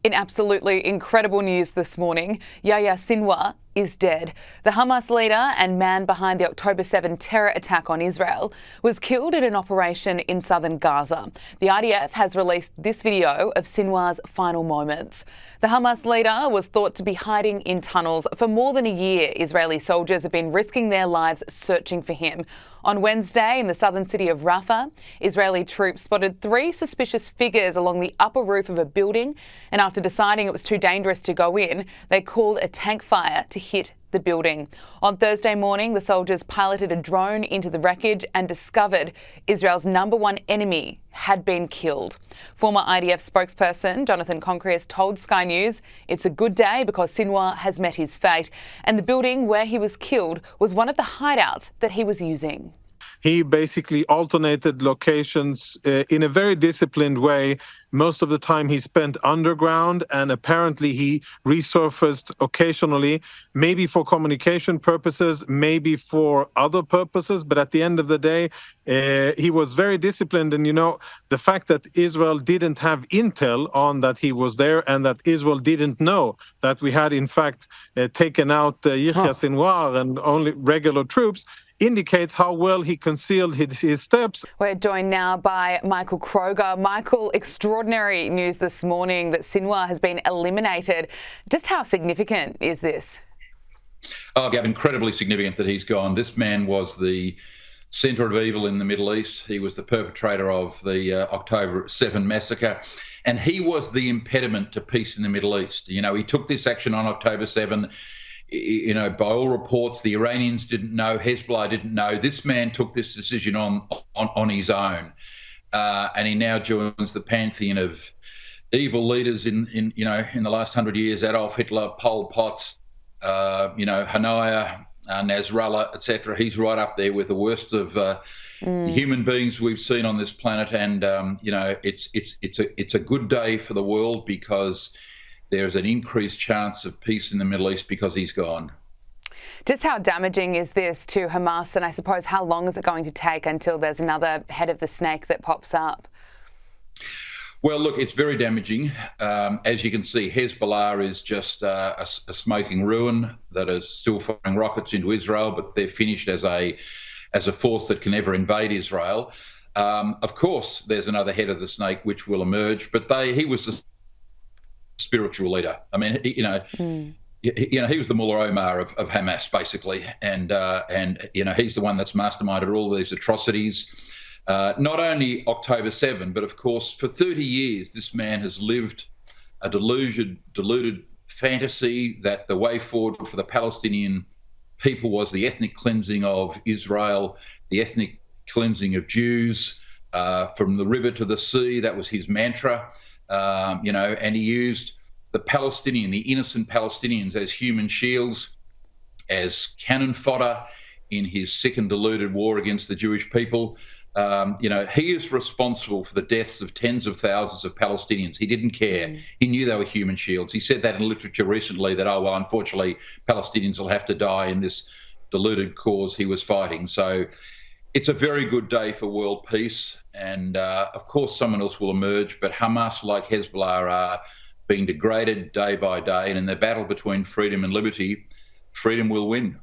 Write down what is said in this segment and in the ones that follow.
In absolutely incredible news this morning, Yahya Sinwar is dead. The Hamas leader and man behind the October 7 terror attack on Israel was killed in an operation in southern Gaza. The IDF has released this video of Sinwar's final moments. The Hamas leader was thought to be hiding in tunnels for more than a year. Israeli soldiers have been risking their lives searching for him. On Wednesday, in the southern city of Rafah, Israeli troops spotted 3 suspicious figures along the upper roof of a building, and after deciding it was too dangerous to go in, they called a tank fire to hit the building. On Thursday morning, the soldiers piloted a drone into the wreckage and discovered Israel's #1 enemy had been killed. Former IDF spokesperson Jonathan Conry has told Sky News it's a good day because Sinwar has met his fate, and the building where he was killed was one of the hideouts that he was using. He basically alternated locations in a very disciplined way. Most of the time he spent underground, and apparently he resurfaced occasionally, maybe for communication purposes, maybe for other purposes. But at the end of the day, he was very disciplined. And, you know, the fact that Israel didn't have intel on that he was there, and that Israel didn't know that we had, in fact, taken out Yahya Sinwar and only regular troops, indicates how well he concealed his steps. We're joined now by Michael Kroger. Michael, extraordinary news this morning that Sinwar has been eliminated. Just how significant is this? Oh, Gab, incredibly significant that he's gone. This man was the centre of evil in the Middle East. He was the perpetrator of the October 7 massacre, and he was the impediment to peace in the Middle East. You know, he took this action on October 7. You know, by all reports, the Iranians didn't know, Hezbollah didn't know. This man took this decision on his own, and he now joins the pantheon of evil leaders in the last 100 years: Adolf Hitler, Pol Pot, Haniyeh, Nasrallah, etc. He's right up there with the worst of human beings we've seen on this planet, and it's a good day for the world because there's an increased chance of peace in the Middle East because he's gone. Just how damaging is this to Hamas, and I suppose how long is it going to take until there's another head of the snake that pops up? Well, look, it's very damaging. As you can see, Hezbollah is just a smoking ruin that is still firing rockets into Israel, but they're finished as a force that can never invade Israel. Of course, there's another head of the snake which will emerge, but he was the spiritual leader. I mean, he was the Mullah Omar of Hamas, basically, and he's the one that's masterminded all these atrocities. Not only October 7, but of course, for 30 years, this man has lived a deluded fantasy that the way forward for the Palestinian people was the ethnic cleansing of Israel, the ethnic cleansing of Jews, from the river to the sea. That was his mantra. And he used the innocent Palestinians as human shields, as cannon fodder in his sick and deluded war against the Jewish people. He is responsible for the deaths of tens of thousands of Palestinians. He didn't care. He knew they were human shields. He said that in literature recently that, unfortunately, Palestinians will have to die in this deluded cause he was fighting. So it's a very good day for world peace, and of course someone else will emerge, but Hamas, like Hezbollah, are being degraded day by day, and in the battle between freedom and liberty, freedom will win.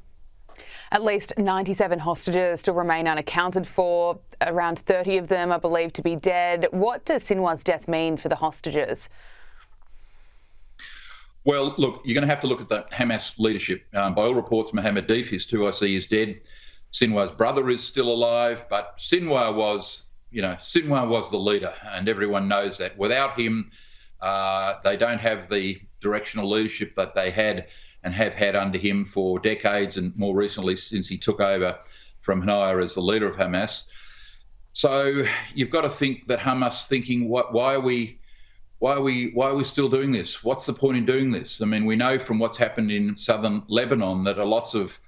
At least 97 hostages still remain unaccounted for. Around 30 of them are believed to be dead. What does Sinwar's death mean for the hostages? Well, look, you're going to have to look at the Hamas leadership. By all reports, Mohammed Deif, his 2IC, is dead. Sinwar's brother is still alive, but Sinwar was the leader, and everyone knows that. Without him, they don't have the directional leadership that they had and have had under him for decades, and more recently since he took over from Haniyeh as the leader of Hamas. So you've got to think that Hamas thinking, why are we still doing this? What's the point in doing this? I mean, we know from what's happened in southern Lebanon that lots of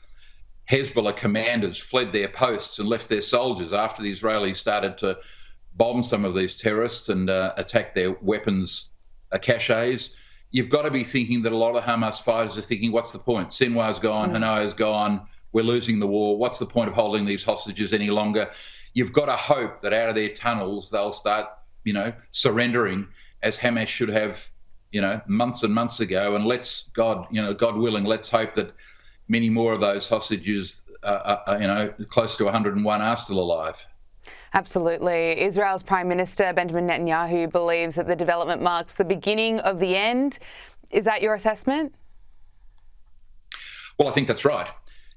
Hezbollah commanders fled their posts and left their soldiers after the Israelis started to bomb some of these terrorists and attack their weapons caches. You've got to be thinking that a lot of Hamas fighters are thinking, what's the point? Sinwar's gone, Haniyeh's gone, we're losing the war. What's the point of holding these hostages any longer? You've got to hope that out of their tunnels they'll start, surrendering, as Hamas should have, months and months ago. And God willing, let's hope that many more of those hostages, close to 101, are still alive. Absolutely. Israel's Prime Minister Benjamin Netanyahu believes that the development marks the beginning of the end. Is that your assessment? Well, I think that's right.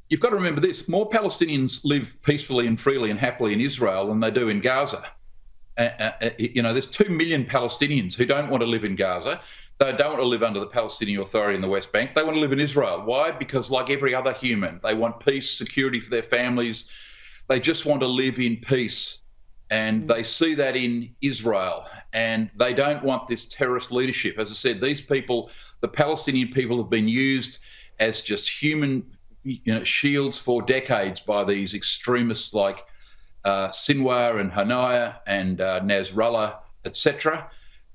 You've got to remember this: more Palestinians live peacefully and freely and happily in Israel than they do in Gaza. There's 2 million Palestinians who don't want to live in Gaza. They don't want to live under the Palestinian Authority in the West Bank. They want to live in Israel. Why? Because like every other human, they want peace, security for their families. They just want to live in peace. And they see that in Israel. And they don't want this terrorist leadership. As I said, these people, the Palestinian people, have been used as just human shields for decades by these extremists like Sinwar and Hanaya and Nasrallah, etc.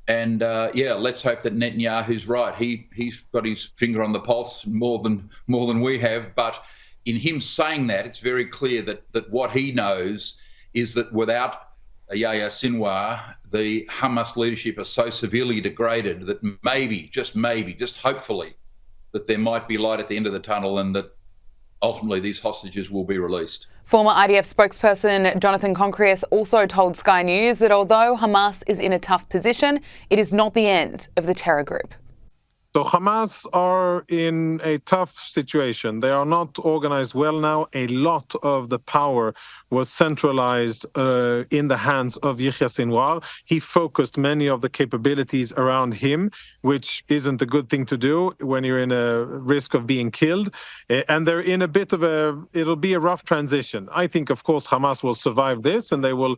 And let's hope that Netanyahu's right. He's got his finger on the pulse more than we have. But in him saying that, it's very clear that what he knows is that without Yahya Sinwar, the Hamas leadership are so severely degraded that maybe, just hopefully, that there might be light at the end of the tunnel and that ultimately these hostages will be released. Former IDF spokesperson Jonathan Conry also told Sky News that although Hamas is in a tough position, it is not the end of the terror group. So Hamas are in a tough situation. They are not organized well now. A lot of the power was centralized in the hands of Yahya Sinwar. He focused many of the capabilities around him, which isn't a good thing to do when you're in a risk of being killed. And they're in a bit of it'll be a rough transition. I think, of course, Hamas will survive this and they will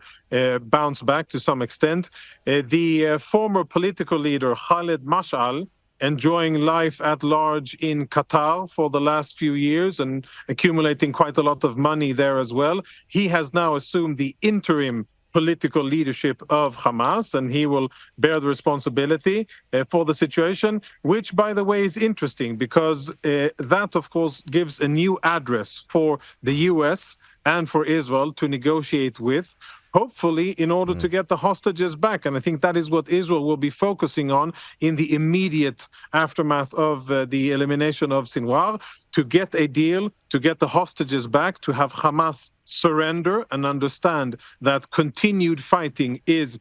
bounce back to some extent. The former political leader, Khalid Mash'al, enjoying life at large in Qatar for the last few years and accumulating quite a lot of money there as well. He has now assumed the interim political leadership of Hamas, and he will bear the responsibility for the situation, which, by the way, is interesting because that, of course, gives a new address for the U.S. and for Israel to negotiate with, hopefully in order to get the hostages back. And I think that is what Israel will be focusing on in the immediate aftermath of the elimination of Sinwar, to get a deal, to get the hostages back, to have Hamas surrender and understand that continued fighting is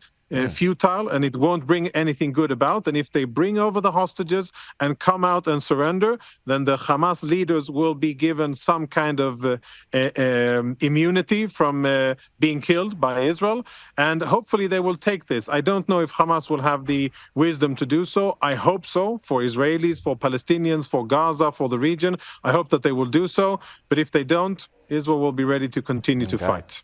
futile and it won't bring anything good about. And if they bring over the hostages and come out and surrender, then the Hamas leaders will be given some kind of immunity from being killed by Israel. And hopefully they will take this. I don't know if Hamas will have the wisdom to do so. I hope so, for Israelis, for Palestinians, for Gaza, for the region. I hope that they will do so. But if they don't, Israel will be ready to continue to fight.